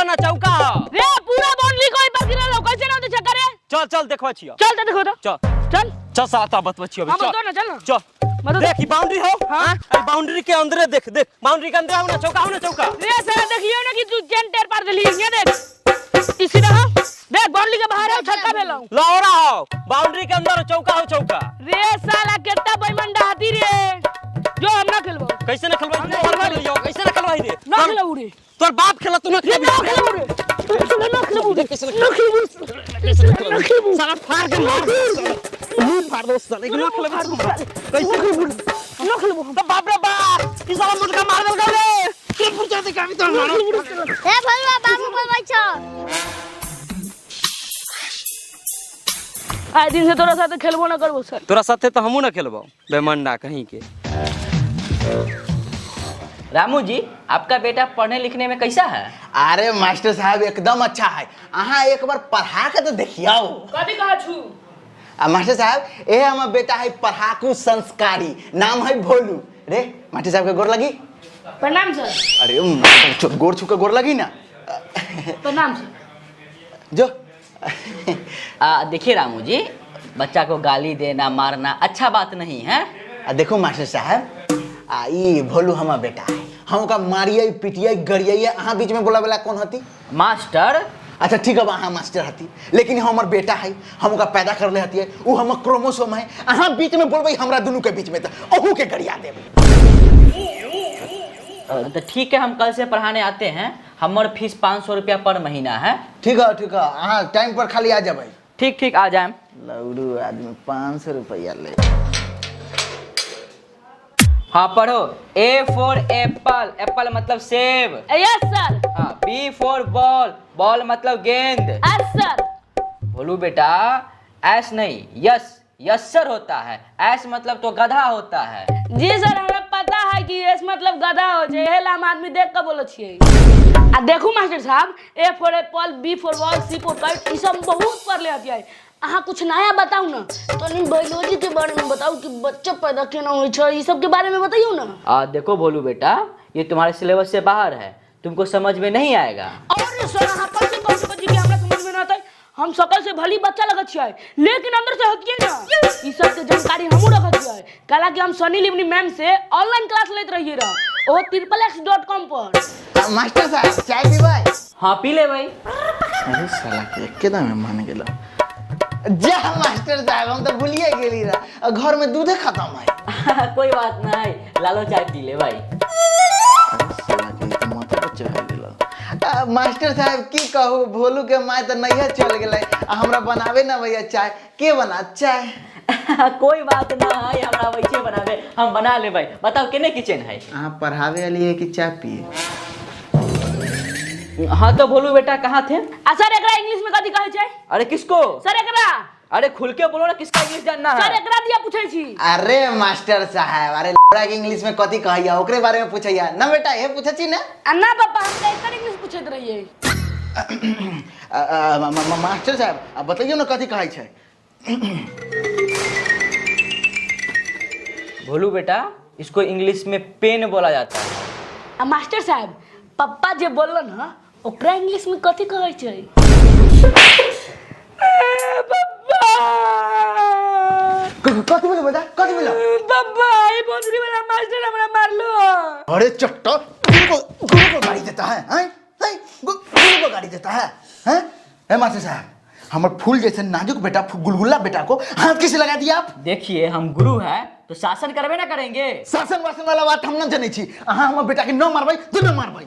ना चौका रे पूरा बाउंड्री कोई पर गिरल हो कैसे ना होते चक्कर रे। चल चल देखवा छियो। चल तो देखो तो चल चल चल साता बतवा छियो। हां बता ना चल ना चल मतलब देख ई बाउंड्री हो। हां ई बाउंड्री के अंदर देख देख बाउंड्री के अंदर हो ना चौका रे साला देखियो ना कि तू जेंटर पार देली ये देख इसी रहा देख बाउंड्री के बाहर है छक्का भेलौ लौड़ा हो बाउंड्री के अंदर चौका रे साला केटा बेईमान डाहती रे जो हम ना खेलबो कैसे ना खेलवाई लियो कैसे ना खेलवाई रे ना खेलबो रे तोर बाप खेला तू ना खेलबो रे ना खेलबो रे कैसे ना खेलबो साला फाड़ के मार मुंह फाड़ दो साले ना खेलबो कैसे खेलबो तो बाप रे बाप ई साला मुर्गा मार देल गले के पुरजा दे कामी तो मारो ए भैया बाबू बोलै छ आज दिन से तोरा साथ खेलबो ना करबो सर तोरा साथे तो हमहू ना खेलबो बेमंडा कहीं के। रामू जी आपका बेटा पढ़ने लिखने में कैसा है? अरे मास्टर साहब एकदम अच्छा है। अहाँ एक बार पढ़ा के तो देखियो। कथि कहा छु मास्टर साहब ये हमारा बेटा है पढ़ाकू संस्कारी नाम है भोलू। रे मास्टर साहब के गोर लगी। प्रणाम सर। अरे मास्टर गोर छू के गोर लगी ना। प्रणाम सर। जो देखिए रामू जी बच्चा को गाली देना मारना अच्छा बात नहीं है। देखो मास्टर साहब ये भोलू हमारा बेटा है। हम का मारिए पिटिए गरिए अहाँ बीच में बोला वाला कौन हती? मास्टर। अच्छा ठीक है वहाँ मास्टर हती लेकिन हमार बेटा है हम का पैदा कर ले हती है वो हम क्रोमोसोम है। अहाँ बीच में बोलबे हमरा दोनों के बीच में तो अहू के गरिया देबे। तो ठीक है हम कल से पढ़ाने आते हैं। हमार फीस 500 रुपया पर महीना है। ठीक है अहाँ टाइम पर खाली आ जाबे। ठीक ठीक आ जाए। लौड़ू आदमी 500 रुपया ले। हाँ पढ़ो। A फॉर एप्पल एप्पल मतलब सेब। Yes sir. हाँ B फॉर बॉल बॉल मतलब गेंद। Yes sir. बोलू बेटा ऐस नहीं यस यस सर होता है। ऐस मतलब तो गधा होता है। जी सर हमरा पता है कि एस मतलब गधा हो जे हेला हम आदमी देख के बोलै छियै। आ देखू मास्टर साहब A for apple B for ball C for kite ई सब बहुत पढ़ ले हथियै। अहाँ कुछ नया बताऊ ना तो बायोलॉजी के बारे में बताऊ कि बच्चा पैदा केना होय छै ई सब के बारे में बताइयो ना। देखो भोलू बेटा ये तुम्हारे सिलेबस से बाहर है तुमको समझ में नहीं आएगा। अरे सर अहाँ कैसे कह सकै छी कि हमरा समझ में ना आतै? हम सकल से भली बच्चा लगत छियै लेकिन अंदर से हतियै ना ई सब के जानकारी हमहू रखत छियै। काला कि हम सनी लिवनी मैम से ऑनलाइन क्लास लेत रहिए रह ओ xxx.com पर। मास्टर साहब चाय पीबै? हाँ पी ले भाई। अरे साला के एकदम में मान गेला। जा मास्टर साहब हम तो भूलिए गेली रहा घर में दूध खत्म है। कोई बात नहीं लालो चाय पी ले भाई। अरे साला के माथा पर चढ़ा गेला। मास्टर साहब की कहू भोलू के माय तो नहीं चल गेलै हमरा बनावे ना भैया चाय के बना चाय। कोई बात ना है हमरा वैसे बनावे हम बना ले भाई। बताओ केने किचन है? आप पढ़ावे वाली है कि चाय पिए? हाँ तो भोलू बेटा कहाँ थे? सर एकरा इंग्लिश में कथि कहै छै? अरे किसको? सर एकरा। अरे खुल के बोलो ना किसका इंग्लिश जानना है? सर एकरा दिया पूछै छी। अरे मास्टर साहब अरे लौड़ा के इंग्लिश में कथि कहैया ओकरे बारे में पूछैया ना बेटा ये पूछै छी ना। ना पापा हम तो एकर इंग्लिश पूछैत रहिए। मास्टर साहब बताइयो ना कथि कहै छै? भोलू बेटा इसको इंग्लिश में पेन बोला जाता है। मास्टर साहब पप्पा जे बोलन ना ओकरा इंग्लिश में कथि कहै छै? कथि बोले बेटा कथि बोला? पप्पा ये बोंदरी वाला मास्टर हमरा मारलो। अरे चट्टा गुरु को गाड़ी देता है हैं गुरु को गाड़ी देता है हैं मास्टर साहब हमारे फूल जैसे नाजुक बेटा गुलगुल्ला बेटा को हाथ किसे लगा दिया आप? देखिए हम गुरु हैं तो शासन करबे ना करेंगे। शासन वासन वाला बात हम ना जाने छी। अहाँ हमर बेटा के न मारबै तो न मारबै।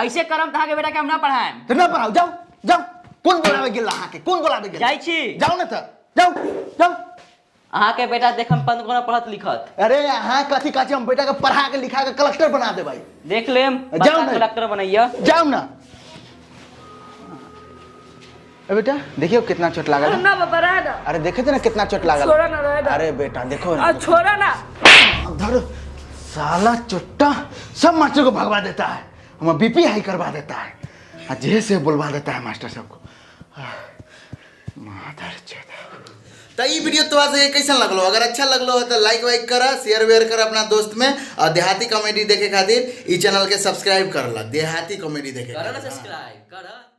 ऐसे करम तहाँ के बेटा के हम ना पढ़ाएं तो न पढ़ाओ जाओ जाओ। कौन बोलावे गेल अहाँ के कौन बोलावे गेल? जाई छी जाओ ना तो जाओ जाओ। अहाँ के बेटा देख हम पंद कोना पढ़त लिखत। अरे अहाँ कथि कहै छी हम बेटा के पढ़ा के लिखा के कलेक्टर बना देबै। देख लेम जाओ ना कलेक्टर बनैया जाओ ना। बेटा देखियो कितना चोट लागल है। ना बाबा रह ना। अरे देखे थे ना कितना चोट लागल। छोड़ा ना रह ना। अरे बेटा देखो ना छोड़ा ना। धर साला चोट्टा सब मास्टर को भगवा देता है हमारा बीपी हाई करवा देता है और जैसे बुलवा देता है मास्टर सबको। माधर चोदा तो ये वीडियो तो आज कैसा लगलो, अगर अच्छा लगलो हो तो लाइक वाइक करा, शेयर वेयर कर अपना दोस्त में, और देहाती कॉमेडी देखे खातिर ई चैनल के सब्सक्राइब कर ला, देहाती कॉमेडी देखे करो ना सब्सक्राइब करो।